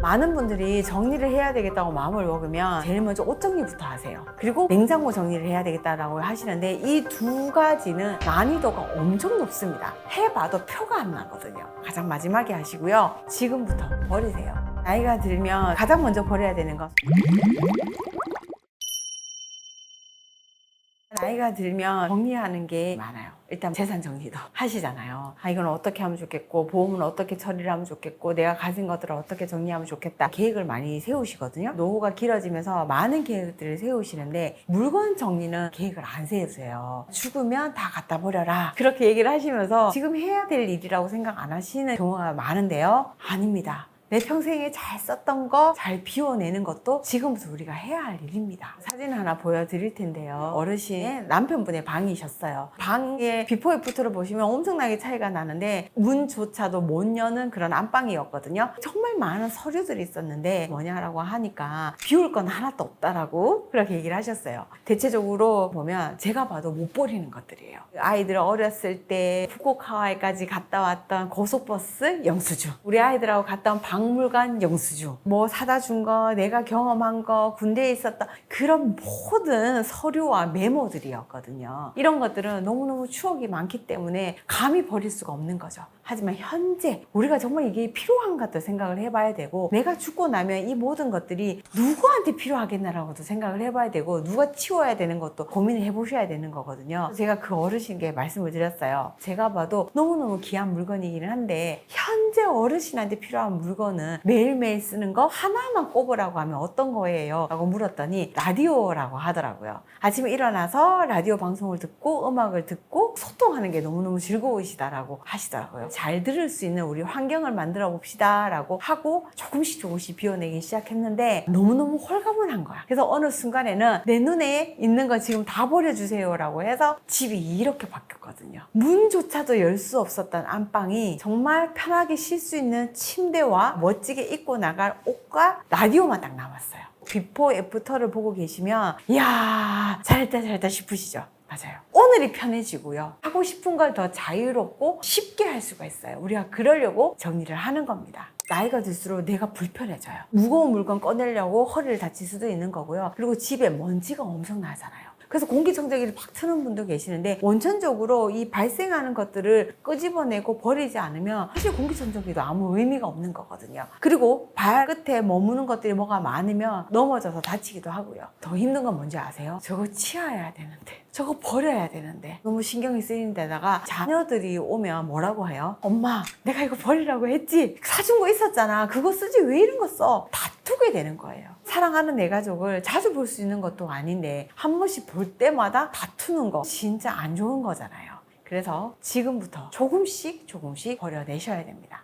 많은 분들이 정리를 해야 되겠다고 마음을 먹으면 제일 먼저 옷 정리부터 하세요. 그리고 냉장고 정리를 해야 되겠다라고 하시는데 이 두 가지는 난이도가 엄청 높습니다. 해봐도 표가 안 나거든요. 가장 마지막에 하시고요. 지금부터 버리세요. 나이가 들면 가장 먼저 버려야 되는 건 나이가 들면 정리하는 게 많아요. 일단 재산 정리도 하시잖아요. 이건 어떻게 하면 좋겠고, 보험은 어떻게 처리를 하면 좋겠고, 내가 가진 것들을 어떻게 정리하면 좋겠다. 계획을 많이 세우시거든요. 노후가 길어지면서 많은 계획들을 세우시는데 물건 정리는 계획을 안 세우세요. 죽으면 다 갖다 버려라. 그렇게 얘기를 하시면서 지금 해야 될 일이라고 생각 안 하시는 경우가 많은데요. 아닙니다. 내 평생에 잘 썼던 거 잘 비워내는 것도 지금부터 우리가 해야 할 일입니다. 사진 하나 보여드릴 텐데요. 어르신의 남편분의 방이셨어요. 방의 비포 애프터를 보시면 엄청나게 차이가 나는데 문조차도 못 여는 그런 안방이었거든요. 정말 많은 서류들이 있었는데 뭐냐라고 하니까 비울 건 하나도 없다라고 그렇게 얘기를 하셨어요. 대체적으로 보면 제가 봐도 못 버리는 것들이에요. 아이들 어렸을 때 후쿠오카와이까지 갔다 왔던 고속버스 영수증, 우리 아이들하고 갔다 온 박물관 영수증, 뭐 사다 준 거, 내가 경험한 거, 군대에 있었던 그런 모든 서류와 메모들이었거든요. 이런 것들은 너무너무 추억이 많기 때문에 감히 버릴 수가 없는 거죠. 하지만 현재 우리가 정말 이게 필요한가도 생각을 해봐야 되고, 내가 죽고 나면 이 모든 것들이 누구한테 필요하겠나라고도 생각을 해봐야 되고, 누가 치워야 되는 것도 고민을 해보셔야 되는 거거든요. 제가 그 어르신께 말씀을 드렸어요. 제가 봐도 너무너무 귀한 물건이기는 한데 현재 어르신한테 필요한 물건은 매일매일 쓰는 거 하나만 꼽으라고 하면 어떤 거예요? 라고 물었더니 라디오라고 하더라고요. 아침에 일어나서 라디오 방송을 듣고 음악을 듣고 소통하는 게 너무너무 즐거우시다라고 하시더라고요. 잘 들을 수 있는 우리 환경을 만들어 봅시다 라고 하고 조금씩 비워내기 시작했는데 너무너무 홀가분한 거야. 그래서 어느 순간에는 내 눈에 있는 거 지금 다 버려주세요 라고 해서 집이 이렇게 바뀌었거든요. 문조차도 열 수 없었던 안방이 정말 편하게 쉴 수 있는 침대와 멋지게 입고 나갈 옷과 라디오만 딱 남았어요. 비포 애프터를 보고 계시면 이야 잘했다 싶으시죠? 맞아요. 오늘이 편해지고요. 하고 싶은 걸 더 자유롭고 쉽게 할 수가 있어요. 우리가 그러려고 정리를 하는 겁니다. 나이가 들수록 내가 불편해져요. 무거운 물건 꺼내려고 허리를 다칠 수도 있는 거고요. 그리고 집에 먼지가 엄청 나잖아요. 그래서 공기청정기를 팍 트는 분도 계시는데 원천적으로 이 발생하는 것들을 끄집어내고 버리지 않으면 사실 공기청정기도 아무 의미가 없는 거거든요. 그리고 발끝에 머무는 것들이 뭐가 많으면 넘어져서 다치기도 하고요. 더 힘든 건 뭔지 아세요? 저거 치워야 되는데, 저거 버려야 되는데 너무 신경이 쓰이는 데다가 자녀들이 오면 뭐라고 해요? 엄마 내가 이거 버리라고 했지? 사준 거 있었잖아. 그거 쓰지 왜 이런 거 써? 다투게 되는 거예요. 사랑하는 내 가족을 자주 볼 수 있는 것도 아닌데 한 번씩 볼 때마다 다투는 거 진짜 안 좋은 거잖아요. 그래서 지금부터 조금씩 버려내셔야 됩니다.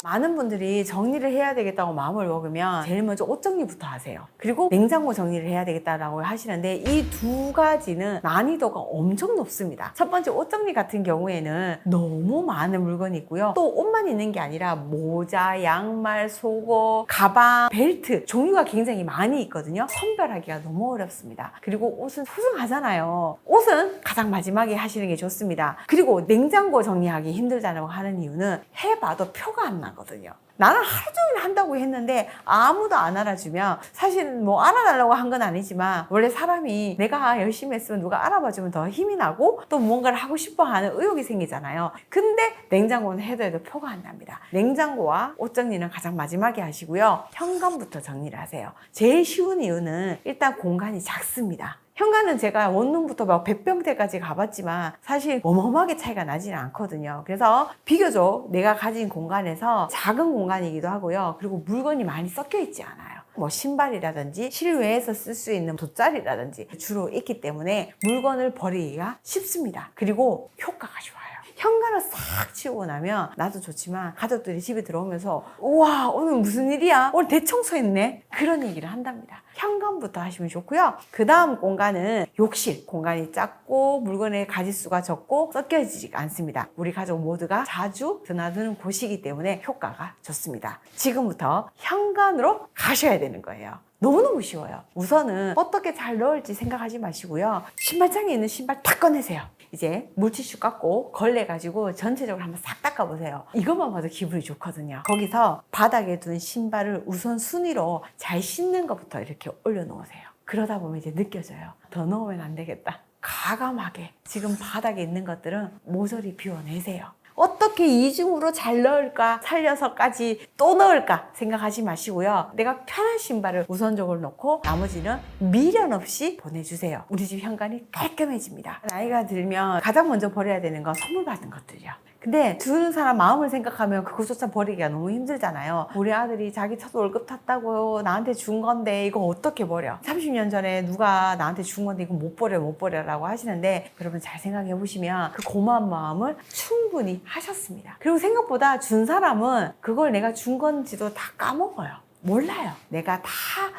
많은 분들이 정리를 해야 되겠다고 마음을 먹으면 제일 먼저 옷 정리부터 하세요. 그리고 냉장고 정리를 해야 되겠다라고 하시는데 이 두 가지는 난이도가 엄청 높습니다. 첫 번째 옷 정리 같은 경우에는 너무 많은 물건이 있고요. 또 옷만 있는 게 아니라 모자, 양말, 속옷, 가방, 벨트 종류가 굉장히 많이 있거든요. 선별하기가 너무 어렵습니다. 그리고 옷은 소중하잖아요. 옷은 가장 마지막에 하시는 게 좋습니다. 그리고 냉장고 정리하기 힘들다고 하는 이유는 해봐도 표가 안 나거든요. 나는 하루 종일 한다고 했는데 아무도 안 알아주면, 사실 뭐 알아달라고 한 건 아니지만 원래 사람이 내가 열심히 했으면 누가 알아봐주면 더 힘이 나고 또 무언가를 하고 싶어 하는 의욕이 생기잖아요. 근데 냉장고는 해도 표가 안 납니다. 냉장고와 옷 정리는 가장 마지막에 하시고요. 현관부터 정리를 하세요. 제일 쉬운 이유는 일단 공간이 작습니다. 현관은 제가 원룸부터 막 100평대까지 가봤지만 사실 어마어마하게 차이가 나지는 않거든요. 그래서 비교적 내가 가진 공간에서 작은 공간이기도 하고요. 그리고 물건이 많이 섞여 있지 않아요. 뭐 신발이라든지 실외에서 쓸 수 있는 돗자리라든지 주로 있기 때문에 물건을 버리기가 쉽습니다. 그리고 효과가 좋아요. 현관을 싹 치우고 나면 나도 좋지만 가족들이 집에 들어오면서 우와 오늘 무슨 일이야? 오늘 대청소했네? 그런 얘기를 한답니다. 현관부터 하시면 좋고요. 그 다음 공간은 욕실. 공간이 작고 물건의 가짓수가 적고 섞여지지 않습니다. 우리 가족 모두가 자주 드나드는 곳이기 때문에 효과가 좋습니다. 지금부터 현관으로 가셔야 되는 거예요. 너무너무 쉬워요. 우선은 어떻게 잘 넣을지 생각하지 마시고요. 신발장에 있는 신발 다 꺼내세요. 이제 물티슈 깎고 걸레가지고 전체적으로 한번 싹 닦아보세요. 이것만 봐도 기분이 좋거든요. 거기서 바닥에 둔 신발을 우선 순위로 잘 신는 것부터 이렇게 올려놓으세요. 그러다 보면 이제 느껴져요. 더 넣으면 안 되겠다. 과감하게 지금 바닥에 있는 것들은 모조리 비워내세요. 어떻게 이중으로 잘 넣을까, 살려서까지 또 넣을까 생각하지 마시고요. 내가 편한 신발을 우선적으로 넣고 나머지는 미련 없이 보내주세요. 우리 집 현관이 깔끔해집니다. 나이가 들면 가장 먼저 버려야 되는 건 선물 받은 것들이요. 근데 주는 사람 마음을 생각하면 그것조차 버리기가 너무 힘들잖아요. 우리 아들이 자기 첫 월급 탔다고 나한테 준 건데 이거 어떻게 버려? 30년 전에 누가 나한테 준 건데 이거 못 버려라고 하시는데, 여러분 잘 생각해 보시면 그 고마운 마음을 충분히 하셨습니다. 그리고 생각보다 준 사람은 그걸 내가 준 건지도 다 까먹어요. 몰라요. 내가 다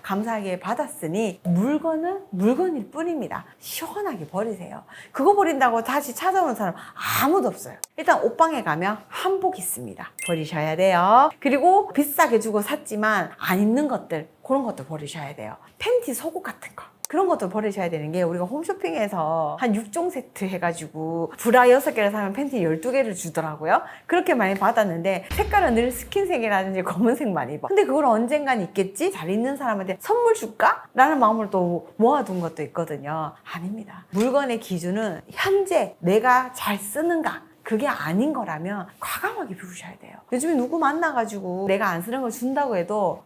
감사하게 받았으니 물건은 물건일 뿐입니다. 시원하게 버리세요. 그거 버린다고 다시 찾아오는 사람 아무도 없어요. 일단 옷방에 가면 한복 있습니다. 버리셔야 돼요. 그리고 비싸게 주고 샀지만 안 입는 것들, 그런 것도 버리셔야 돼요. 팬티, 속옷 같은 거, 그런 것도 버리셔야 되는 게, 우리가 홈쇼핑에서 한 6종 세트 해가지고 브라 6개를 사면 팬티 12개를 주더라고요. 그렇게 많이 받았는데 색깔은 늘 스킨색이라든지 검은색만 입어. 근데 그걸 언젠간 입겠지? 잘 입는 사람한테 선물 줄까? 라는 마음을 또 모아둔 것도 있거든요. 아닙니다. 물건의 기준은 현재 내가 잘 쓰는가, 그게 아닌 거라면 과감하게 비우셔야 돼요. 요즘에 누구 만나가지고 내가 안 쓰는 걸 준다고 해도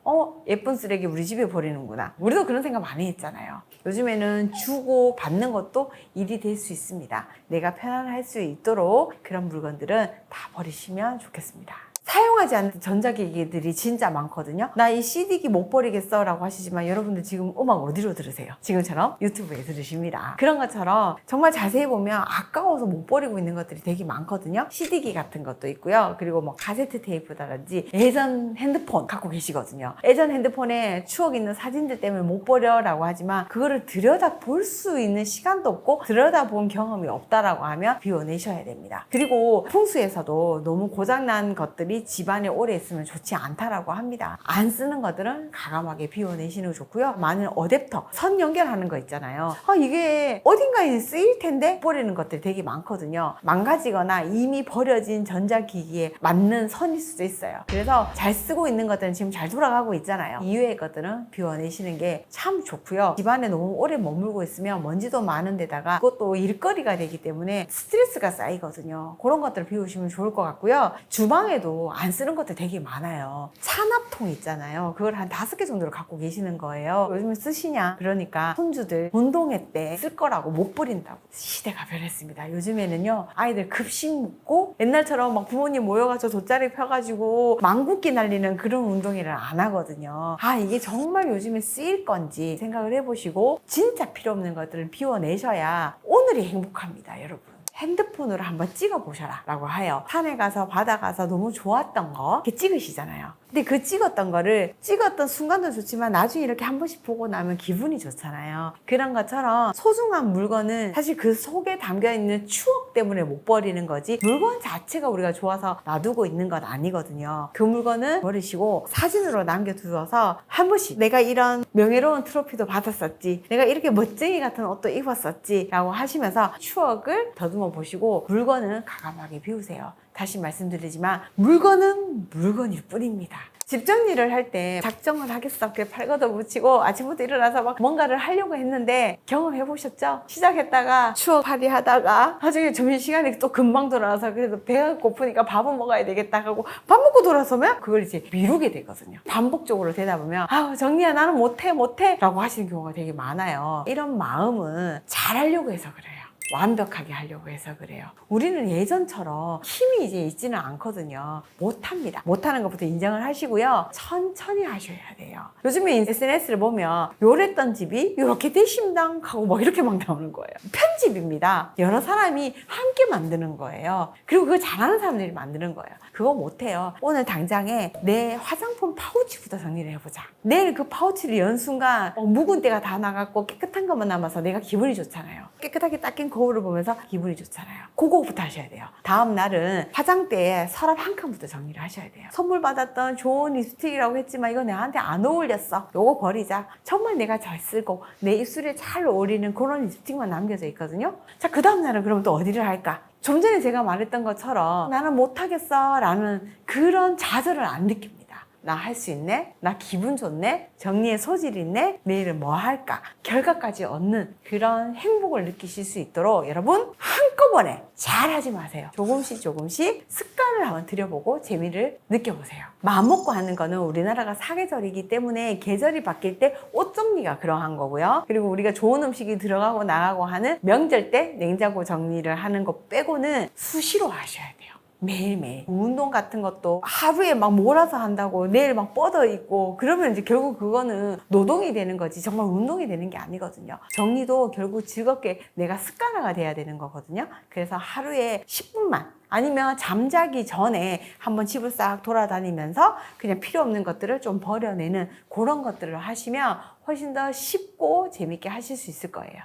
예쁜 쓰레기 우리 집에 버리는구나. 우리도 그런 생각 많이 했잖아요. 요즘에는 주고 받는 것도 일이 될 수 있습니다. 내가 편안할 수 있도록 그런 물건들은 다 버리시면 좋겠습니다. 사용하지 않는 전자기기들이 진짜 많거든요. 나 이 CD기 못 버리겠어 라고 하시지만, 여러분들 지금 음악 어디로 들으세요? 지금처럼 유튜브에 들으십니다. 그런 것처럼 정말 자세히 보면 아까워서 못 버리고 있는 것들이 되게 많거든요. CD기 같은 것도 있고요. 그리고 뭐 카세트 테이프라든지 예전 핸드폰 갖고 계시거든요. 예전 핸드폰에 추억 있는 사진들 때문에 못 버려 라고 하지만, 그거를 들여다 볼 수 있는 시간도 없고 들여다 본 경험이 없다라고 하면 비워내셔야 됩니다. 그리고 풍수에서도 너무 고장난 것들이 집안에 오래 있으면 좋지 않다라고 합니다. 안 쓰는 것들은 과감하게 비워내시는 게 좋고요. 많은 어댑터, 선 연결하는 거 있잖아요. 이게 어딘가에 쓰일 텐데 버리는 것들이 되게 많거든요. 망가지거나 이미 버려진 전자기기에 맞는 선일 수도 있어요. 그래서 잘 쓰고 있는 것들은 지금 잘 돌아가고 있잖아요. 이외의 것들은 비워내시는 게 참 좋고요. 집안에 너무 오래 머물고 있으면 먼지도 많은 데다가 그것도 일거리가 되기 때문에 스트레스가 쌓이거든요. 그런 것들을 비우시면 좋을 것 같고요. 주방에도 안 쓰는 것들 되게 많아요. 찬압통 있잖아요. 그걸 한 5개 정도를 갖고 계시는 거예요. 요즘에 쓰시냐? 그러니까 손주들 운동회 때 쓸 거라고 못 버린다고. 시대가 변했습니다. 요즘에는요, 아이들 급식 먹고 옛날처럼 막 부모님 모여가지고 돗자리 펴가지고 망국기 날리는 그런 운동회를 안 하거든요. 이게 정말 요즘에 쓰일 건지 생각을 해보시고 진짜 필요 없는 것들을 비워내셔야 오늘이 행복합니다, 여러분. 핸드폰으로 한번 찍어보셔라 라고 해요. 산에 가서 바다 가서 너무 좋았던 거 이렇게 찍으시잖아요. 근데 그 찍었던 거를 찍었던 순간도 좋지만 나중에 이렇게 한 번씩 보고 나면 기분이 좋잖아요. 그런 것처럼 소중한 물건은 사실 그 속에 담겨있는 추억 때문에 못 버리는 거지, 물건 자체가 우리가 좋아서 놔두고 있는 건 아니거든요. 그 물건은 버리시고 사진으로 남겨두어서 한 번씩 내가 이런 명예로운 트로피도 받았었지, 내가 이렇게 멋쟁이 같은 옷도 입었었지 라고 하시면서 추억을 더듬어 보시고, 물건은 과감하게 비우세요. 다시 말씀드리지만 물건은 물건일 뿐입니다. 집 정리를 할 때 작정을 하겠어, 이렇게 팔 걷어붙이고 아침부터 일어나서 막 뭔가를 하려고 했는데, 경험해 보셨죠? 시작했다가 추억팔이 하다가 나중에 점심시간이 또 금방 돌아와서 그래도 배가 고프니까 밥은 먹어야 되겠다 하고 밥 먹고 돌아서면 그걸 이제 미루게 되거든요. 반복적으로 되다 보면 정리야 나는 못해 라고 하시는 경우가 되게 많아요. 이런 마음은 잘하려고 해서 그래요. 완벽하게 하려고 해서 그래요. 우리는 예전처럼 힘이 이제 있지는 않거든요. 못합니다. 못하는 것부터 인정을 하시고요. 천천히 하셔야 돼요. 요즘에 SNS를 보면 요랬던 집이 이렇게 되심당 하고 뭐 이렇게 막 나오는 거예요. 편집입니다. 여러 사람이 함께 만드는 거예요. 그리고 그거 잘하는 사람들이 만드는 거예요. 그거 못해요. 오늘 당장에 내 화장품 파우치부터 정리를 해보자. 내일 그 파우치를 연 순간 묵은 때가 다 나갔고 깨끗한 것만 남아서 내가 기분이 좋잖아요. 깨끗하게 닦인 거울을 보면서 기분이 좋잖아요. 그거부터 하셔야 돼요. 다음 날은 화장대에 서랍 한 칸부터 정리를 하셔야 돼요. 선물 받았던 좋은 립스틱이라고 했지만 이거 나한테 안 어울렸어. 요거 버리자. 정말 내가 잘 쓰고 내 입술에 잘 어울리는 그런 립스틱만 남겨져 있거든요. 자, 그 다음 날은 그럼 또 어디를 할까? 좀 전에 제가 말했던 것처럼 나는 못하겠어 라는 그런 좌절을 안 느낍니다. 나 할 수 있네? 나 기분 좋네? 정리의 소질이 있네? 내일은 뭐 할까? 결과까지 얻는 그런 행복을 느끼실 수 있도록 여러분 한꺼번에 잘하지 마세요. 조금씩 습관을 한번 들여보고 재미를 느껴보세요. 마음먹고 하는 거는 우리나라가 사계절이기 때문에 계절이 바뀔 때 옷 정리가 그러한 거고요. 그리고 우리가 좋은 음식이 들어가고 나가고 하는 명절 때 냉장고 정리를 하는 거 빼고는 수시로 하셔야 돼요. 매일매일. 운동 같은 것도 하루에 막 몰아서 한다고 내일 막 뻗어 있고 그러면 이제 결국 그거는 노동이 되는 거지 정말 운동이 되는 게 아니거든요. 정리도 결국 즐겁게 내가 습관화가 돼야 되는 거거든요. 그래서 하루에 10분만 아니면 잠자기 전에 한번 집을 싹 돌아다니면서 그냥 필요 없는 것들을 좀 버려내는 그런 것들을 하시면 훨씬 더 쉽고 재밌게 하실 수 있을 거예요.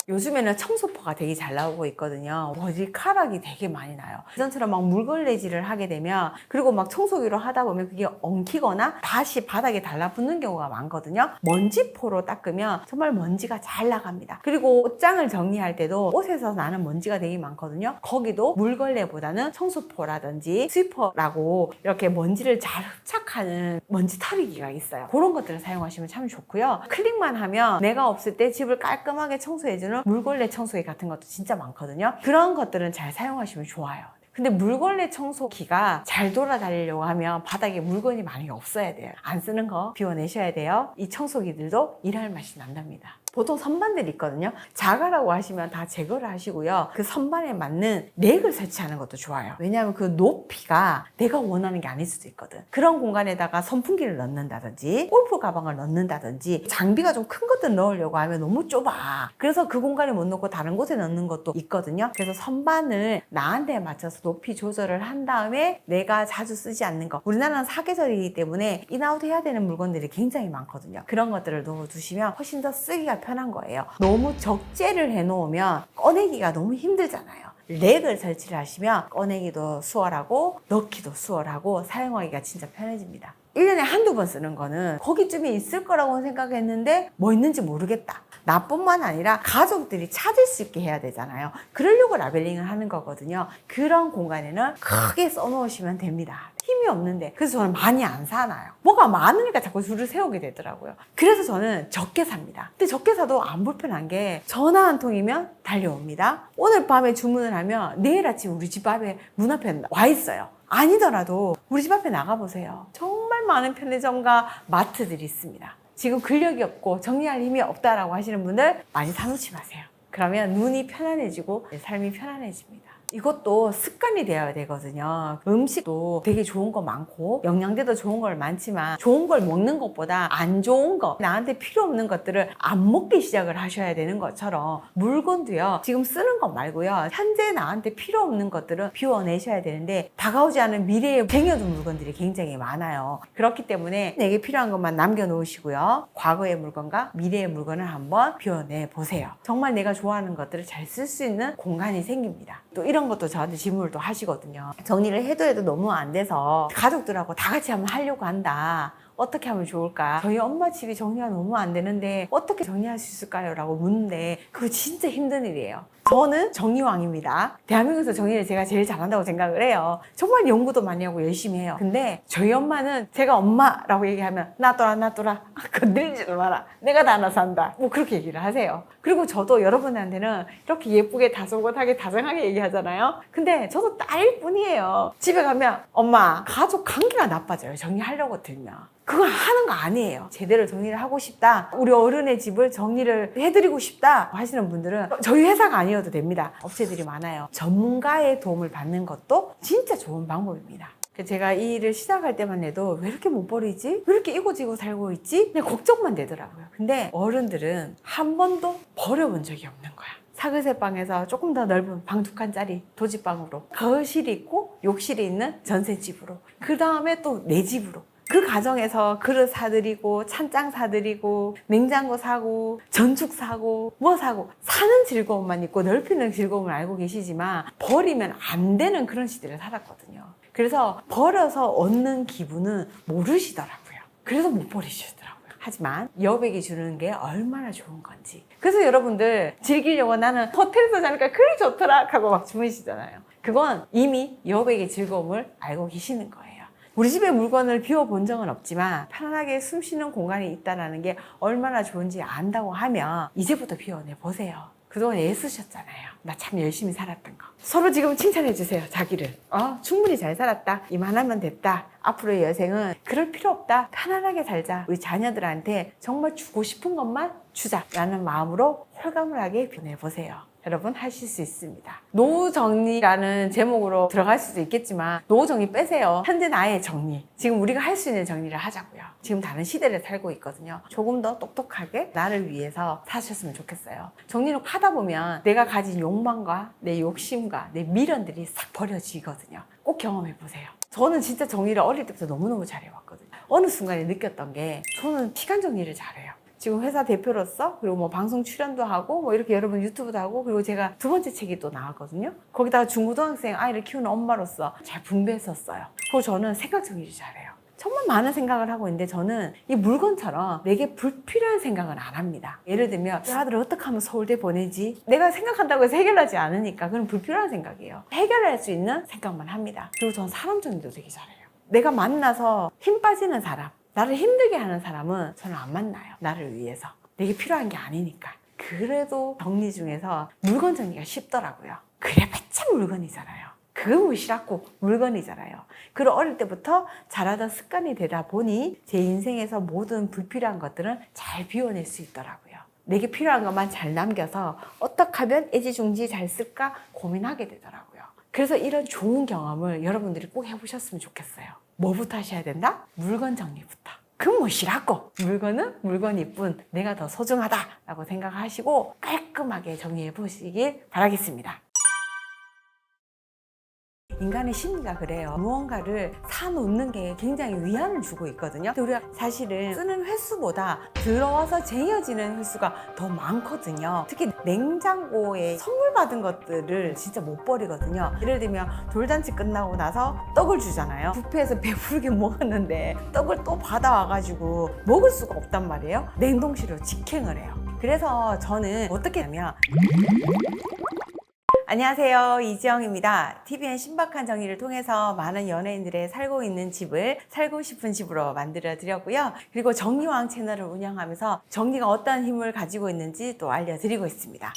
요즘에는 청소포가 되게 잘 나오고 있거든요. 머리카락이 되게 많이 나요. 예전처럼 막 물걸레질을 하게 되면 그리고 막 청소기로 하다 보면 그게 엉키거나 다시 바닥에 달라붙는 경우가 많거든요. 먼지포로 닦으면 정말 먼지가 잘 나갑니다. 그리고 옷장을 정리할 때도 옷에서 나는 먼지가 되게 많거든요. 거기도 물걸레보다는 청소포라든지 스위퍼라고 이렇게 먼지를 잘 흡착하는 먼지 털이기가 있어요. 그런 것들을 사용하시면 참 좋고요. 클릭만 하면 내가 없을 때 집을 깔끔하게 청소해주는 물걸레 청소기 같은 것도 진짜 많거든요. 그런 것들은 잘 사용하시면 좋아요. 근데 물걸레 청소기가 잘 돌아다니려고 하면 바닥에 물건이 많이 없어야 돼요. 안 쓰는 거 비워내셔야 돼요. 이 청소기들도 일할 맛이 난답니다. 보통 선반들이 있거든요. 자가라고 하시면 다 제거를 하시고요. 그 선반에 맞는 렉을 설치하는 것도 좋아요. 왜냐하면 그 높이가 내가 원하는 게 아닐 수도 있거든. 그런 공간에다가 선풍기를 넣는다든지 골프 가방을 넣는다든지 장비가 좀 큰 것들 넣으려고 하면 너무 좁아. 그래서 그 공간에 못 넣고 다른 곳에 넣는 것도 있거든요. 그래서 선반을 나한테 맞춰서 높이 조절을 한 다음에 내가 자주 쓰지 않는 거. 우리나라는 사계절이기 때문에 인아웃 해야 되는 물건들이 굉장히 많거든요. 그런 것들을 넣어두시면 훨씬 더 쓰기가 편한 거예요. 너무 적재를 해놓으면 꺼내기가 너무 힘들잖아요. 렉을 설치를 하시면 꺼내기도 수월하고 넣기도 수월하고 사용하기가 진짜 편해집니다. 1년에 한두 번 쓰는 거는 거기쯤에 있을 거라고 생각했는데 뭐 있는지 모르겠다. 나뿐만 아니라 가족들이 찾을 수 있게 해야 되잖아요. 그러려고 라벨링을 하는 거거든요. 그런 공간에는 크게 써놓으시면 됩니다. 힘이 없는데 그래서 저는 많이 안 사놔요. 뭐가 많으니까 자꾸 줄을 세우게 되더라고요. 그래서 저는 적게 삽니다. 근데 적게 사도 안 불편한 게 전화 한 통이면 달려옵니다. 오늘 밤에 주문을 하면 내일 아침 우리 집 앞에 문 앞에 와 있어요. 아니더라도 우리 집 앞에 나가보세요. 정말 많은 편의점과 마트들이 있습니다. 지금 근력이 없고 정리할 힘이 없다라고 하시는 분들 많이 사놓지 마세요. 그러면 눈이 편안해지고 삶이 편안해집니다. 이것도 습관이 되어야 되거든요. 음식도 되게 좋은 거 많고 영양제도 좋은 걸 많지만 좋은 걸 먹는 것보다 안 좋은 거, 나한테 필요 없는 것들을 안 먹기 시작을 하셔야 되는 것처럼 물건도요. 지금 쓰는 것 말고요. 현재 나한테 필요 없는 것들은 비워내셔야 되는데 다가오지 않은 미래에 쟁여둔 물건들이 굉장히 많아요. 그렇기 때문에 내게 필요한 것만 남겨놓으시고요. 과거의 물건과 미래의 물건을 한번 비워내 보세요. 정말 내가 좋아하는 것들을 잘 쓸 수 있는 공간이 생깁니다. 또 이런 것도 저한테 질문을 또 하시거든요. 정리를 해도 너무 안 돼서 가족들하고 다 같이 한번 하려고 한다. 어떻게 하면 좋을까? 저희 엄마 집이 정리가 너무 안 되는데 어떻게 정리할 수 있을까요? 라고 묻는데 그거 진짜 힘든 일이에요. 저는 정리왕입니다. 대한민국에서 정리를 제가 제일 잘한다고 생각을 해요. 정말 연구도 많이 하고 열심히 해요. 근데 저희 엄마는 제가 엄마라고 얘기하면 놔둬라 건들지도 마라. 내가 다 알아서 한다. 뭐 그렇게 얘기를 하세요. 그리고 저도 여러분한테는 이렇게 예쁘게 다소곳하게 다정하게 얘기하잖아요. 근데 저도 딸일 뿐이에요. 집에 가면 엄마 가족 관계가 나빠져요. 정리하려고 들면. 그건 하는 거 아니에요. 제대로 정리를 하고 싶다. 우리 어른의 집을 정리를 해드리고 싶다 하시는 분들은 저희 회사가 아니어도 됩니다. 업체들이 많아요. 전문가의 도움을 받는 것도 진짜 좋은 방법입니다. 제가 이 일을 시작할 때만 해도 왜 이렇게 못 버리지? 왜 이렇게 이고지고 살고 있지? 그냥 걱정만 되더라고요. 근데 어른들은 한 번도 버려본 적이 없는 거야. 사그세 방에서 조금 더 넓은 방 2칸짜리 도집방으로 거실이 있고 욕실이 있는 전셋집으로 그 다음에 또 내 집으로 그 과정에서 그릇 사드리고 찬장 사드리고 냉장고 사고 전축 사고 뭐 사고 사는 즐거움만 있고 넓히는 즐거움을 알고 계시지만 버리면 안 되는 그런 시대를 살았거든요. 그래서 버려서 얻는 기분은 모르시더라고요. 그래서 못 버리시더라고요. 하지만 여백이 주는 게 얼마나 좋은 건지. 그래서 여러분들 즐기려고 나는 호텔에서 자니까 그리 좋더라 하고 막 주무시잖아요. 그건 이미 여백의 즐거움을 알고 계시는 거예요. 우리 집에 물건을 비워본 적은 없지만 편안하게 숨 쉬는 공간이 있다는 게 얼마나 좋은지 안다고 하면 이제부터 비워내 보세요. 그동안 애쓰셨잖아요. 나 참 열심히 살았던 거. 서로 지금 칭찬해 주세요. 자기를. 충분히 잘 살았다. 이만하면 됐다. 앞으로의 여생은 그럴 필요 없다. 편안하게 살자. 우리 자녀들한테 정말 주고 싶은 것만 주자라는 마음으로 홀가분하게 보내보세요. 여러분 하실 수 있습니다. 노후 정리라는 제목으로 들어갈 수도 있겠지만 노후 정리 빼세요. 현재 나의 정리. 지금 우리가 할 수 있는 정리를 하자고요. 지금 다른 시대를 살고 있거든요. 조금 더 똑똑하게 나를 위해서 사셨으면 좋겠어요. 정리를 하다 보면 내가 가진 욕망과 내 욕심과 내 미련들이 싹 버려지거든요. 꼭 경험해 보세요. 저는 진짜 정리를 어릴 때부터 너무너무 잘해왔거든요. 어느 순간에 느꼈던 게 저는 시간 정리를 잘해요. 지금 회사 대표로서 그리고 뭐 방송 출연도 하고 뭐 이렇게 여러분 유튜브도 하고 그리고 제가 두 번째 책이 또 나왔거든요. 거기다가 중고등학생 아이를 키우는 엄마로서 잘 분배했었어요. 그리고 저는 생각 정리를 잘해요. 정말 많은 생각을 하고 있는데 저는 이 물건처럼 내게 불필요한 생각은 안 합니다. 예를 들면 이 아들을 어떻게 하면 서울대 보내지? 내가 생각한다고 해서 해결하지 않으니까 그건 불필요한 생각이에요. 해결할 수 있는 생각만 합니다. 그리고 저는 사람 정리도 되게 잘해요. 내가 만나서 힘 빠지는 사람, 나를 힘들게 하는 사람은 저는 안 만나요. 나를 위해서. 내게 필요한 게 아니니까. 그래도 정리 중에서 물건 정리가 쉽더라고요. 그래봤자 물건이잖아요. 그거 무시라고 물건이잖아요. 그리고 어릴 때부터 잘하던 습관이 되다 보니 제 인생에서 모든 불필요한 것들은 잘 비워낼 수 있더라고요. 내게 필요한 것만 잘 남겨서 어떻게 하면 애지중지 잘 쓸까 고민하게 되더라고요. 그래서 이런 좋은 경험을 여러분들이 꼭 해보셨으면 좋겠어요. 뭐부터 하셔야 된다? 물건 정리부터. 그 무엇이라고? 물건은 물건일 뿐 내가 더 소중하다라고 생각하시고 깔끔하게 정리해 보시길 바라겠습니다. 인간의 심리가 그래요. 무언가를 사놓는 게 굉장히 위안을 주고 있거든요. 근데 우리가 사실은 쓰는 횟수보다 들어와서 쟁여지는 횟수가 더 많거든요. 특히 냉장고에 선물 받은 것들을 진짜 못 버리거든요. 예를 들면 돌잔치 끝나고 나서 떡을 주잖아요. 뷔페에서 배부르게 먹었는데 떡을 또 받아와가지고 먹을 수가 없단 말이에요. 냉동실로 직행을 해요. 그래서 저는 어떻게 하냐면 안녕하세요, 이지영입니다. TVN 신박한 정리를 통해서 많은 연예인들의 살고 있는 집을 살고 싶은 집으로 만들어 드렸고요. 그리고 정리왕 채널을 운영하면서 정리가 어떤 힘을 가지고 있는지 또 알려드리고 있습니다.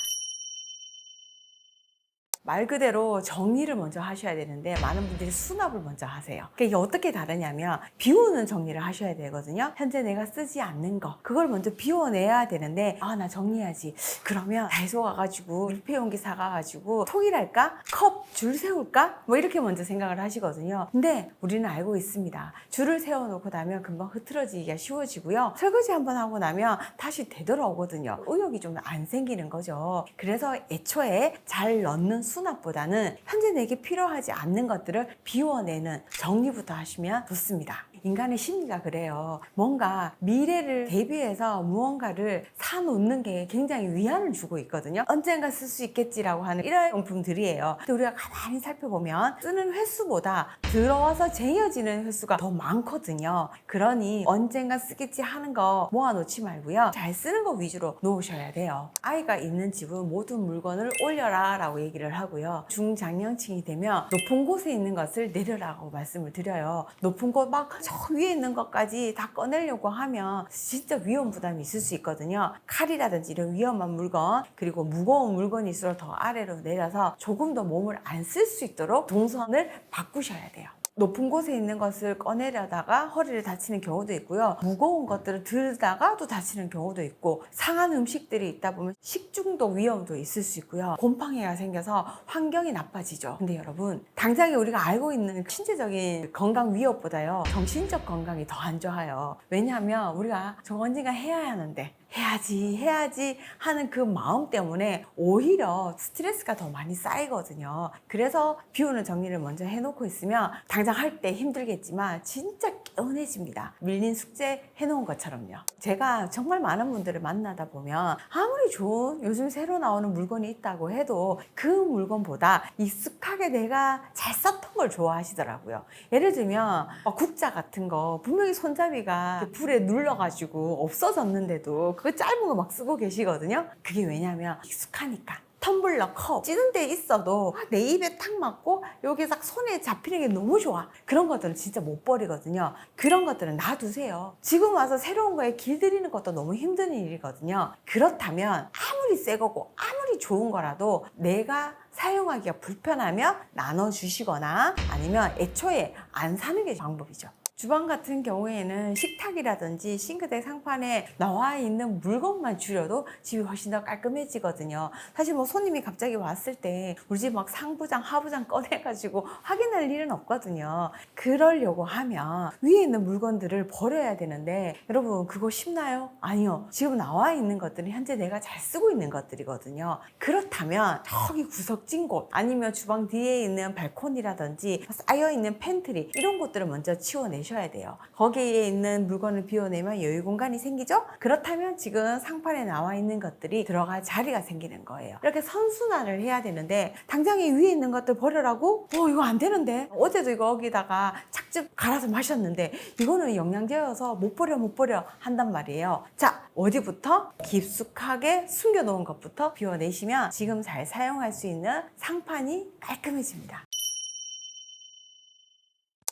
말 그대로 정리를 먼저 하셔야 되는데 많은 분들이 수납을 먼저 하세요. 그러니까 이게 어떻게 다르냐면 비우는 정리를 하셔야 되거든요. 현재 내가 쓰지 않는 거 그걸 먼저 비워내야 되는데 나 정리해야지. 그러면 다이소 가가지고 밀폐용기 사가가지고 통일할까? 컵 줄 세울까? 뭐 이렇게 먼저 생각을 하시거든요. 근데 우리는 알고 있습니다. 줄을 세워놓고 나면 금방 흐트러지기가 쉬워지고요. 설거지 한번 하고 나면 다시 되돌아오거든요. 의욕이 좀 안 생기는 거죠. 그래서 애초에 잘 넣는 수납보다는 현재 내게 필요하지 않는 것들을 비워내는 정리부터 하시면 좋습니다. 인간의 심리가 그래요. 뭔가 미래를 대비해서 무언가를 사놓는 게 굉장히 위안을 주고 있거든요. 언젠가 쓸 수 있겠지라고 하는 일회용품들이에요. 근데 우리가 가만히 살펴보면 쓰는 횟수보다 들어와서 쟁여지는 횟수가 더 많거든요. 그러니 언젠가 쓰겠지 하는 거 모아놓지 말고요. 잘 쓰는 거 위주로 놓으셔야 돼요. 아이가 있는 집은 모든 물건을 올려라 라고 얘기를 하고요. 중장년층이 되면 높은 곳에 있는 것을 내려라고 말씀을 드려요. 높은 곳 막 저 위에 있는 것까지 다 꺼내려고 하면 진짜 위험 부담이 있을 수 있거든요. 칼이라든지 이런 위험한 물건 그리고 무거운 물건일수록 더 아래로 내려서 조금 더 몸을 안 쓸 수 있도록 동선을 바꾸셔야 돼요. 높은 곳에 있는 것을 꺼내려다가 허리를 다치는 경우도 있고요. 무거운 것들을 들다가 또 다치는 경우도 있고 상한 음식들이 있다 보면 식중독 위험도 있을 수 있고요. 곰팡이가 생겨서 환경이 나빠지죠. 근데 여러분 당장에 우리가 알고 있는 신체적인 건강 위협보다요. 정신적 건강이 더 안 좋아요. 왜냐하면 우리가 저 언젠가 해야 하는데 해야지 하는 그 마음 때문에 오히려 스트레스가 더 많이 쌓이거든요. 그래서 비우는 정리를 먼저 해놓고 있으면 당장 할 때 힘들겠지만 진짜 개운해집니다. 밀린 숙제 해놓은 것처럼요. 제가 정말 많은 분들을 만나다 보면 아무리 좋은 요즘 새로 나오는 물건이 있다고 해도 그 물건보다 익숙하게 내가 잘 썼던 걸 좋아하시더라고요. 예를 들면 국자 같은 거 분명히 손잡이가 불에 눌러가지고 없어졌는데도 그거 짧은 거 막 쓰고 계시거든요. 그게 왜냐면 익숙하니까. 텀블러, 컵 찌는 데 있어도 내 입에 탁 맞고 여기 딱 손에 잡히는 게 너무 좋아. 그런 것들은 진짜 못 버리거든요. 그런 것들은 놔두세요. 지금 와서 새로운 거에 길들이는 것도 너무 힘든 일이거든요. 그렇다면 아무리 새 거고 아무리 좋은 거라도 내가 사용하기가 불편하면 나눠주시거나 아니면 애초에 안 사는 게 방법이죠. 주방 같은 경우에는 식탁이라든지 싱크대 상판에 나와 있는 물건만 줄여도 집이 훨씬 더 깔끔해지거든요. 사실 뭐 손님이 갑자기 왔을 때 우리 집 막 상부장, 하부장 꺼내가지고 확인할 일은 없거든요. 그러려고 하면 위에 있는 물건들을 버려야 되는데 여러분 그거 쉽나요? 아니요. 지금 나와 있는 것들은 현재 내가 잘 쓰고 있는 것들이거든요. 그렇다면 저기 구석진 곳 아니면 주방 뒤에 있는 발코니라든지 쌓여있는 팬트리 이런 곳들을 먼저 치워내셔야 돼요. 거기에 있는 물건을 비워내면 여유 공간이 생기죠? 그렇다면 지금 상판에 나와 있는 것들이 들어갈 자리가 생기는 거예요. 이렇게 선순환을 해야 되는데 당장 이 위에 있는 것들 버리라고? 이거 안 되는데 어제도 이거 여기다가 착즙 갈아서 마셨는데 이거는 영양제여서 못 버려 한단 말이에요. 자, 어디부터? 깊숙하게 숨겨놓은 것부터 비워내시면 지금 잘 사용할 수 있는 상판이 깔끔해집니다.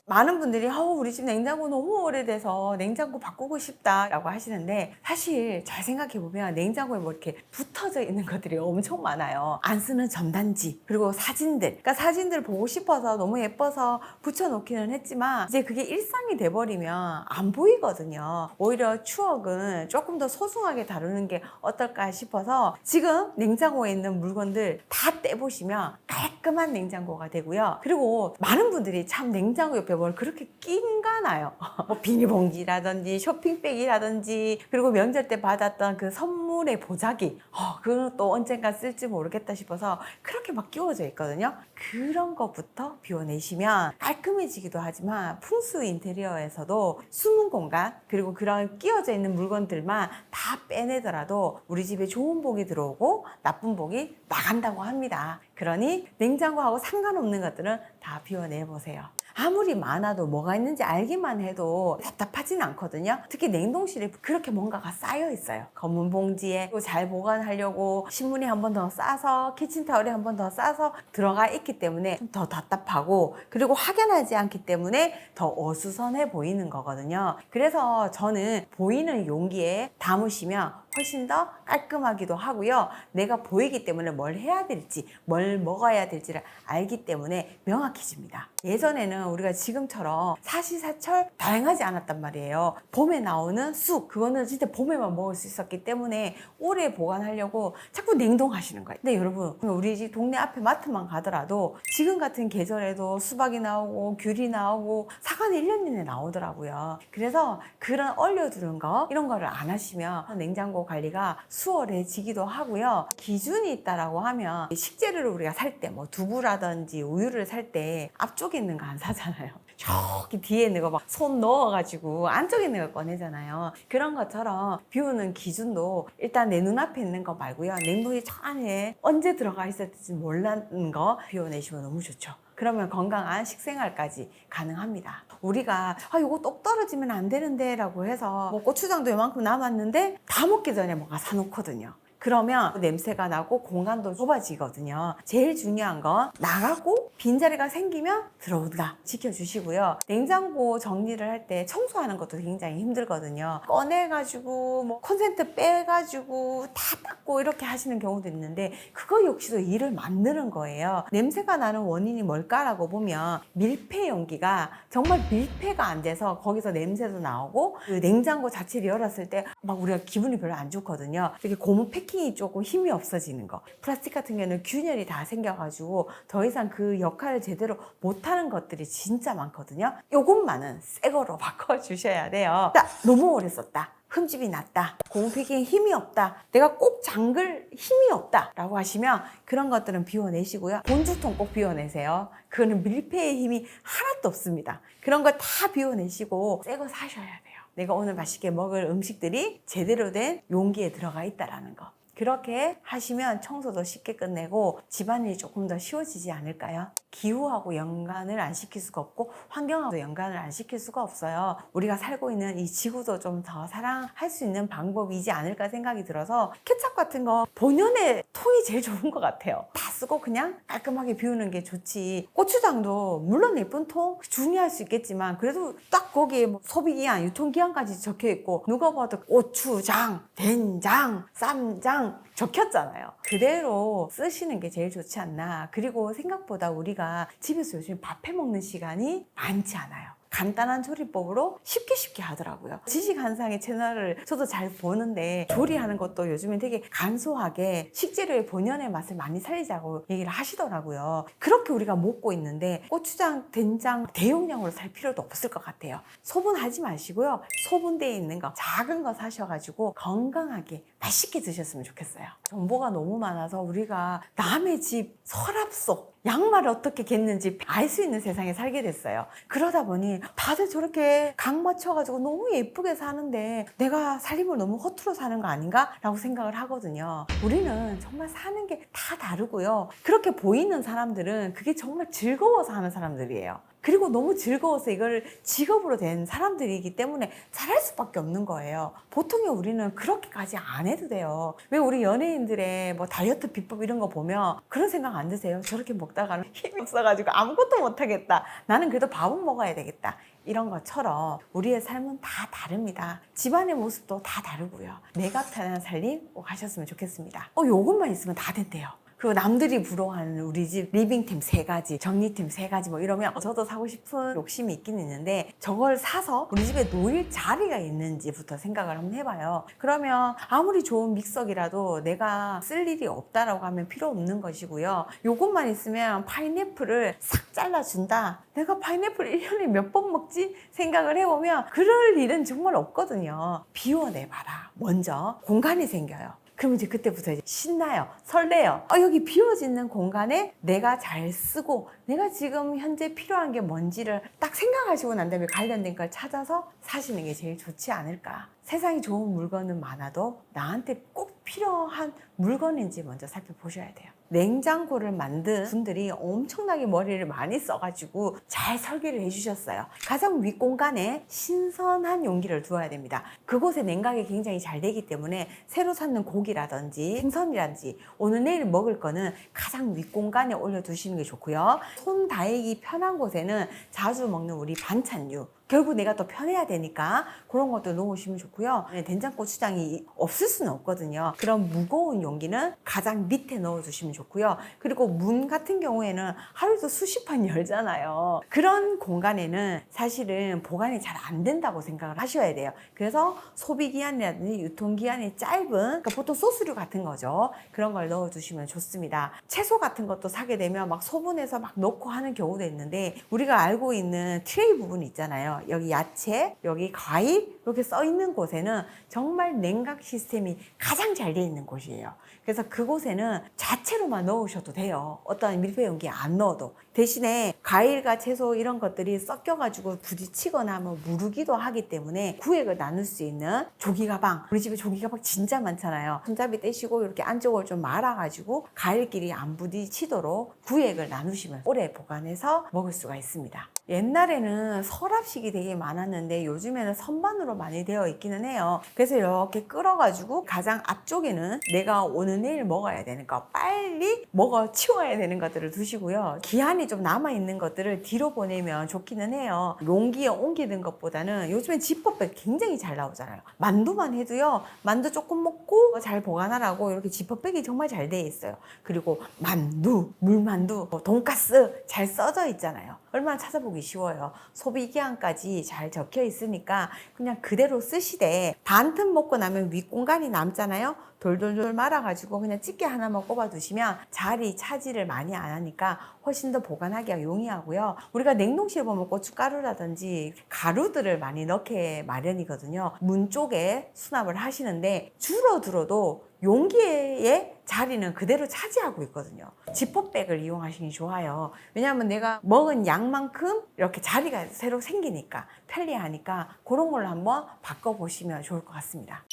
많은 분들이 우리 집 냉장고 너무 오래돼서 냉장고 바꾸고 싶다라고 하시는데 사실 잘 생각해보면 냉장고에 뭐 이렇게 붙어져 있는 것들이 엄청 많아요. 안 쓰는 전단지 그리고 사진들 그러니까 사진들 보고 싶어서 너무 예뻐서 붙여놓기는 했지만 이제 그게 일상이 돼버리면 안 보이거든요. 오히려 추억은 조금 더 소중하게 다루는 게 어떨까 싶어서 지금 냉장고에 있는 물건들 다 떼보시면 깔끔한 냉장고가 되고요. 그리고 많은 분들이 참 냉장고 옆에 뭘 그렇게 낀가나요? 뭐 비닐봉지라든지 쇼핑백이라든지 그리고 명절 때 받았던 그 선물의 보자기 그건 또 언젠가 쓸지 모르겠다 싶어서 그렇게 막 끼워져 있거든요. 그런 것부터 비워내시면 깔끔해지기도 하지만 풍수 인테리어에서도 숨은 공간 그리고 그런 끼워져 있는 물건들만 다 빼내더라도 우리 집에 좋은 복이 들어오고 나쁜 복이 나간다고 합니다. 그러니 냉장고하고 상관없는 것들은 다 비워내보세요. 아무리 많아도 뭐가 있는지 알기만 해도 답답하진 않거든요. 특히 냉동실에 그렇게 뭔가가 쌓여 있어요. 검은 봉지에 잘 보관하려고 신문에 한 번 더 싸서 키친타올에 한 번 더 싸서 들어가 있기 때문에 좀 더 답답하고 그리고 확연하지 않기 때문에 더 어수선해 보이는 거거든요. 그래서 저는 보이는 용기에 담으시면 훨씬 더 깔끔하기도 하고요. 내가 보이기 때문에 뭘 해야 될지 뭘 먹어야 될지를 알기 때문에 명확해집니다. 예전에는 우리가 지금처럼 사시사철 다양하지 않았단 말이에요. 봄에 나오는 쑥 그거는 진짜 봄에만 먹을 수 있었기 때문에 오래 보관하려고 자꾸 냉동하시는 거예요. 근데 여러분 우리 집 동네 앞에 마트만 가더라도 지금 같은 계절에도 수박이 나오고 귤이 나오고 사과는 1년 내내 나오더라고요. 그래서 그런 얼려두는 거 이런 거를 안 하시면 냉장고 관리가 수월해지기도 하고요. 기준이 있다라고 하면 식재료를 우리가 살 때 뭐 두부라든지 우유를 살 때 앞쪽에 있는 거 안 사잖아요. 저기 뒤에 있는 거 막 손 넣어가지고 안쪽에 있는 거 꺼내잖아요. 그런 것처럼 비우는 기준도 일단 내 눈앞에 있는 거 말고요. 냉동실 저 안에 언제 들어가 있었을지 몰랐는 거 비워내시면 너무 좋죠. 그러면 건강한 식생활까지 가능합니다. 우리가 이거 똑 떨어지면 안 되는데 라고 해서 뭐 고추장도 이만큼 남았는데 다 먹기 전에 뭔가 사놓거든요. 그러면 냄새가 나고 공간도 좁아지거든요. 제일 중요한 건 나가고 빈자리가 생기면 들어온다 지켜주시고요. 냉장고 정리를 할 때 청소하는 것도 굉장히 힘들거든요. 꺼내가지고 뭐 콘센트 빼가지고 다 닦고 이렇게 하시는 경우도 있는데 그거 역시도 일을 만드는 거예요. 냄새가 나는 원인이 뭘까라고 보면 밀폐 용기가 정말 밀폐가 안 돼서 거기서 냄새도 나오고 그 냉장고 자체를 열었을 때 막 우리가 기분이 별로 안 좋거든요. 이렇게 고무 패킹이 조금 힘이 없어지는 거. 플라스틱 같은 경우는 균열이 다 생겨가지고 더 이상 그 역할을 제대로 못하는 것들이 진짜 많거든요. 요것만은 새 거로 바꿔주셔야 돼요. 자, 너무 오래 썼다. 흠집이 났다, 고무패킹에 힘이 없다, 내가 꼭 잠글 힘이 없다 라고 하시면 그런 것들은 비워내시고요. 본주통 꼭 비워내세요. 그거는 밀폐의 힘이 하나도 없습니다. 그런 거 다 비워내시고 새 거 사셔야 돼요. 내가 오늘 맛있게 먹을 음식들이 제대로 된 용기에 들어가 있다라는 거. 그렇게 하시면 청소도 쉽게 끝내고 집안일이 조금 더 쉬워지지 않을까요? 기후하고 연관을 안 시킬 수가 없고 환경하고 연관을 안 시킬 수가 없어요. 우리가 살고 있는 이 지구도 좀 더 사랑할 수 있는 방법이지 않을까 생각이 들어서 케첩 같은 거 본연의 통이 제일 좋은 것 같아요. 다 쓰고 그냥 깔끔하게 비우는 게 좋지. 고추장도 물론 예쁜 통 중요할 수 있겠지만 그래도 딱 거기에 뭐 소비기한, 유통기한까지 적혀 있고 누가 봐도 고추장, 된장, 쌈장 적혔잖아요. 그대로 쓰시는 게 제일 좋지 않나. 그리고 생각보다 우리가 집에서 요즘 밥 해 먹는 시간이 많지 않아요. 간단한 조리법으로 쉽게 하더라고요. 지식한상의 채널을 저도 잘 보는데 조리하는 것도 요즘엔 되게 간소하게 식재료의 본연의 맛을 많이 살리자고 얘기를 하시더라고요. 그렇게 우리가 먹고 있는데 고추장, 된장 대용량으로 살 필요도 없을 것 같아요. 소분하지 마시고요. 소분되어 있는 거 작은 거 사셔가지고 건강하게 맛있게 드셨으면 좋겠어요. 정보가 너무 많아서 우리가 남의 집 서랍 속 양말을 어떻게 겠는지 알 수 있는 세상에 살게 됐어요. 그러다 보니 다들 저렇게 각 맞춰가지고 너무 예쁘게 사는데 내가 살림을 너무 허투루 사는 거 아닌가? 라고 생각을 하거든요. 우리는 정말 사는 게 다 다르고요. 그렇게 보이는 사람들은 그게 정말 즐거워서 하는 사람들이에요. 그리고 너무 즐거워서 이걸 직업으로 된 사람들이기 때문에 잘할 수밖에 없는 거예요. 보통의 우리는 그렇게까지 안 해도 돼요. 왜 우리 연예인들의 뭐 다이어트 비법 이런 거 보면 그런 생각 안 드세요? 저렇게 먹다가는 힘이 없어가지고 아무것도 못하겠다. 나는 그래도 밥은 먹어야 되겠다. 이런 것처럼 우리의 삶은 다 다릅니다. 집안의 모습도 다 다르고요. 내가 편한 살림 꼭 하셨으면 좋겠습니다. 요것만 있으면 다 된대요. 그리고 남들이 부러워하는 우리 집 리빙템 3가지, 정리템 3가지 뭐 이러면 저도 사고 싶은 욕심이 있긴 있는데 저걸 사서 우리 집에 놓일 자리가 있는지부터 생각을 한번 해봐요. 그러면 아무리 좋은 믹서기라도 내가 쓸 일이 없다라고 하면 필요 없는 것이고요. 요것만 있으면 파인애플을 싹 잘라준다. 내가 파인애플 1년에 몇 번 먹지? 생각을 해보면 그럴 일은 정말 없거든요. 비워내봐라. 먼저 공간이 생겨요. 그럼 이제 그때부터 이제 신나요. 설레요. 여기 비워지는 공간에 내가 잘 쓰고 내가 지금 현재 필요한 게 뭔지를 딱 생각하시고 난 다음에 관련된 걸 찾아서 사시는 게 제일 좋지 않을까. 세상에 좋은 물건은 많아도 나한테 꼭 필요한 물건인지 먼저 살펴보셔야 돼요. 냉장고를 만든 분들이 엄청나게 머리를 많이 써가지고 잘 설계를 해주셨어요. 가장 윗공간에 신선한 용기를 두어야 됩니다. 그곳에 냉각이 굉장히 잘 되기 때문에 새로 샀는 고기라든지 생선이라든지 오늘 내일 먹을 거는 가장 윗공간에 올려두시는 게 좋고요. 손 다이기 편한 곳에는 자주 먹는 우리 반찬류, 결국 내가 또 편해야 되니까 그런 것도 넣으시면 좋고요. 된장, 고추장이 없을 수는 없거든요. 그런 무거운 용기는 가장 밑에 넣어주시면 좋고요. 그리고 문 같은 경우에는 하루에도 수십 판 열잖아요. 그런 공간에는 사실은 보관이 잘 안 된다고 생각을 하셔야 돼요. 그래서 소비기한이라든지 유통기한이 짧은, 그러니까 보통 소스류 같은 거죠. 그런 걸 넣어주시면 좋습니다. 채소 같은 것도 사게 되면 막 소분해서 막 넣고 하는 경우도 있는데 우리가 알고 있는 트레이 부분 있잖아요. 여기 야채, 여기 과일 이렇게 써 있는 곳에는 정말 냉각 시스템이 가장 잘 돼 있는 곳이에요. 그래서 그곳에는 자체로만 넣으셔도 돼요. 어떠한 밀폐 용기에 안 넣어도. 대신에 과일과 채소 이런 것들이 섞여가지고 부딪히거나 뭐 무르기도 하기 때문에 구획을 나눌 수 있는 조기 가방. 우리 집에 조기 가방 진짜 많잖아요. 손잡이 떼시고 이렇게 안쪽을 좀 말아가지고 과일끼리 안 부딪히도록 구획을 나누시면 오래 보관해서 먹을 수가 있습니다. 옛날에는 서랍식이 되게 많았는데 요즘에는 선반으로 많이 되어 있기는 해요. 그래서 이렇게 끌어가지고 가장 앞쪽에는 내가 오늘 내일 먹어야 되는 거, 빨리 먹어 치워야 되는 것들을 두시고요. 기한이 좀 남아있는 것들을 뒤로 보내면 좋기는 해요. 용기에 옮기는 것보다는 요즘엔 지퍼백 굉장히 잘 나오잖아요. 만두만 해도요. 만두 조금 먹고 잘 보관하라고 이렇게 지퍼백이 정말 잘 돼 있어요. 그리고 만두, 물만두, 돈가스 잘 써져 있잖아요. 얼마나 찾아보기 쉬워요. 소비기한까지 잘 적혀 있으니까 그냥 그대로 쓰시되 반 틈 먹고 나면 윗공간이 남잖아요. 돌돌돌 말아가지고 그냥 집게 하나만 꼽아두시면 자리 차지를 많이 안 하니까 훨씬 더 보관하기가 용이하고요. 우리가 냉동실에 보면 고춧가루라든지 가루들을 많이 넣게 마련이거든요. 문 쪽에 수납을 하시는데 줄어들어도 용기의 자리는 그대로 차지하고 있거든요. 지퍼백을 이용하시는 게 좋아요. 왜냐하면 내가 먹은 양만큼 이렇게 자리가 새로 생기니까 편리하니까 그런 걸로 한번 바꿔보시면 좋을 것 같습니다.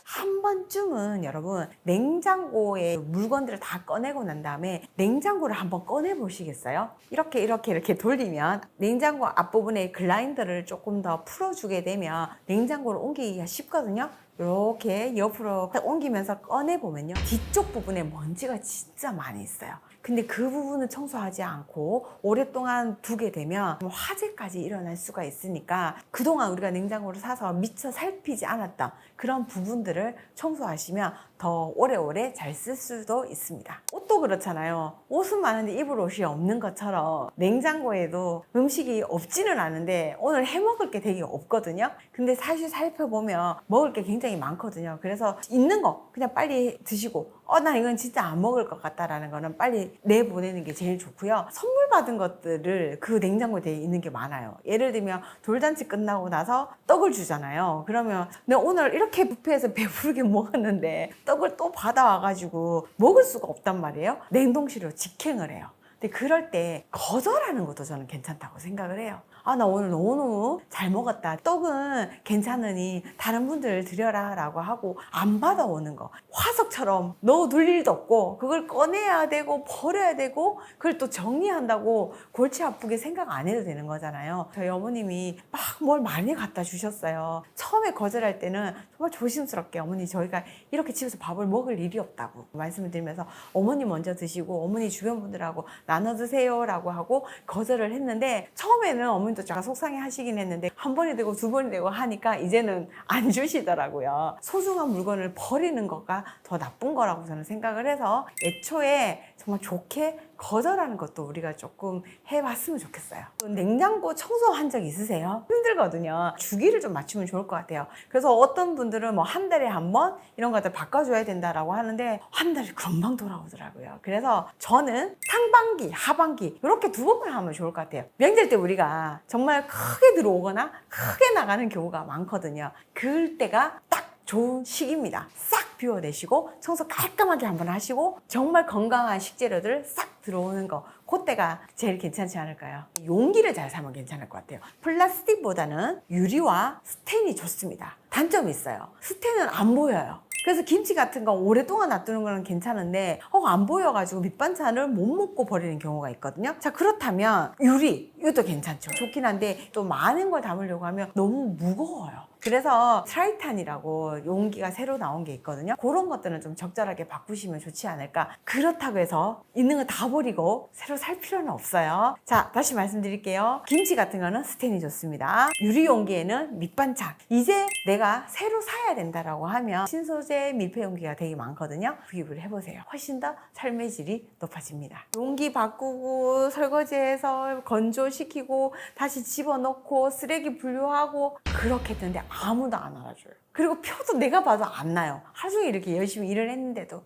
한 번쯤은 여러분 냉장고에 물건들을 다 꺼내고 난 다음에 냉장고를 한번 꺼내 보시겠어요? 이렇게 돌리면 냉장고 앞부분에 글라인더를 조금 더 풀어주게 되면 냉장고를 옮기기가 쉽거든요. 이렇게 옆으로 옮기면서 꺼내보면요, 뒤쪽 부분에 먼지가 진짜 많이 있어요. 근데 그 부분을 청소하지 않고 오랫동안 두게 되면 화재까지 일어날 수가 있으니까 그동안 우리가 냉장고를 사서 미처 살피지 않았던 그런 부분들을 청소하시면 더 오래오래 잘 쓸 수도 있습니다. 옷도 그렇잖아요. 옷은 많은데 입을 옷이 없는 것처럼 냉장고에도 음식이 없지는 않은데 오늘 해먹을 게 되게 없거든요. 근데 사실 살펴보면 먹을 게 굉장히 많거든요. 그래서 있는 거 그냥 빨리 드시고 나 이건 진짜 안 먹을 것 같다라는 거는 빨리 내보내는 게 제일 좋고요. 선물 받은 것들을 그 냉장고에 있는 게 많아요. 예를 들면 돌잔치 끝나고 나서 떡을 주잖아요. 그러면 내가 오늘 이렇게 뷔페에서 배부르게 먹었는데 떡을 또 받아와가지고 먹을 수가 없단 말이에요. 냉동실로 직행을 해요. 근데 그럴 때 거절하는 것도 저는 괜찮다고 생각을 해요. 나 오늘 너무너무 잘 먹었다. 떡은 괜찮으니 다른 분들 드려라 라고 하고 안 받아오는 거. 화석처럼 넣어둘 일도 없고 그걸 꺼내야 되고 버려야 되고 그걸 또 정리한다고 골치 아프게 생각 안 해도 되는 거잖아요. 저희 어머님이 막 뭘 많이 갖다 주셨어요. 처음에 거절할 때는 정말 조심스럽게 어머니 저희가 이렇게 집에서 밥을 먹을 일이 없다고 말씀을 드리면서 어머니 먼저 드시고 어머니 주변 분들하고 나눠 드세요 라고 하고 거절을 했는데 처음에는 어머니도 제가 속상해 하시긴 했는데 한 번이 되고 두 번이 되고 하니까 이제는 안 주시더라고요. 소중한 물건을 버리는 거가 더 나쁜 거라고 저는 생각을 해서 애초에 정말 좋게 거절하는 것도 우리가 조금 해봤으면 좋겠어요. 냉장고 청소한 적 있으세요? 힘들거든요. 주기를 좀 맞추면 좋을 것 같아요. 그래서 어떤 분들은 뭐 한 달에 한 번 이런 것들 바꿔줘야 된다라고 하는데 한 달이 금방 돌아오더라고요. 그래서 저는 상반기, 하반기 이렇게 두 번만 하면 좋을 것 같아요. 명절 때 우리가 정말 크게 들어오거나 크게 나가는 경우가 많거든요. 그럴 때가 딱 좋은 시기입니다. 싹 비워내시고 청소 깔끔하게 한번 하시고 정말 건강한 식재료들 싹 들어오는 거, 그때가 제일 괜찮지 않을까요? 용기를 잘 사면 괜찮을 것 같아요. 플라스틱보다는 유리와 스텐이 좋습니다. 단점이 있어요. 스텐은 안 보여요. 그래서 김치 같은 거 오랫동안 놔두는 거는 괜찮은데 안 보여가지고 밑반찬을 못 먹고 버리는 경우가 있거든요. 자, 그렇다면 유리 이것도 괜찮죠. 좋긴 한데 또 많은 걸 담으려고 하면 너무 무거워요. 그래서 트라이탄이라고 용기가 새로 나온 게 있거든요. 그런 것들은 좀 적절하게 바꾸시면 좋지 않을까. 그렇다고 해서 있는 거 다 버리고 새로 살 필요는 없어요. 자, 다시 말씀드릴게요. 김치 같은 거는 스텐이 좋습니다. 유리 용기에는 밑반찬. 이제 내가 새로 사야 된다라고 하면 신소재 밀폐 용기가 되게 많거든요. 구입을 해보세요. 훨씬 더 삶의 질이 높아집니다. 용기 바꾸고 설거지해서 건조시키고 다시 집어넣고 쓰레기 분류하고 그렇게 했는데 아무도 안 알아줘요. 그리고 표도 내가 봐도 안 나요. 하루 종일 이렇게 열심히 일을 했는데도.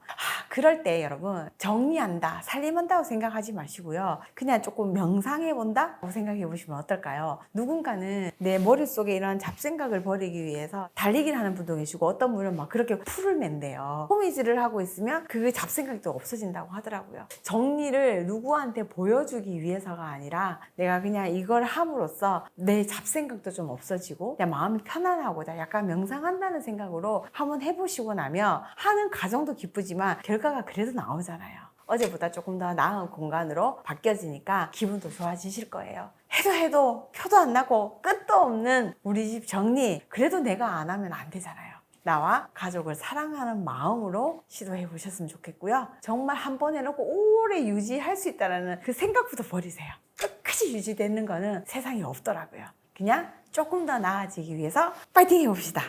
그럴 때 여러분 정리한다, 살림한다고 생각하지 마시고요. 그냥 조금 명상해본다고 생각해 보시면 어떨까요? 누군가는 내 머릿속에 이런 잡생각을 버리기 위해서 달리기를 하는 분도 계시고 어떤 분은 막 그렇게 풀을 낸대요. 호미질을 하고 있으면 그 잡생각도 없어진다고 하더라고요. 정리를 누구한테 보여주기 위해서가 아니라 내가 그냥 이걸 함으로써 내 잡생각도 좀 없어지고 그냥 마음이 편안하고자 약간 명상한다는 생각으로 한번 해보시고 나면 하는 과정도 기쁘지만 결과가 그래도 나오잖아요. 어제보다 조금 더 나은 공간으로 바뀌어지니까 기분도 좋아지실 거예요. 해도 표도 안 나고 끝도 없는 우리 집 정리, 그래도 내가 안 하면 안 되잖아요. 나와 가족을 사랑하는 마음으로 시도해 보셨으면 좋겠고요. 정말 한 번 해놓고 오래 유지할 수 있다는 그 생각부터 버리세요. 끝까지 유지되는 거는 세상에 없더라고요. 그냥 조금 더 나아지기 위해서 파이팅 해봅시다.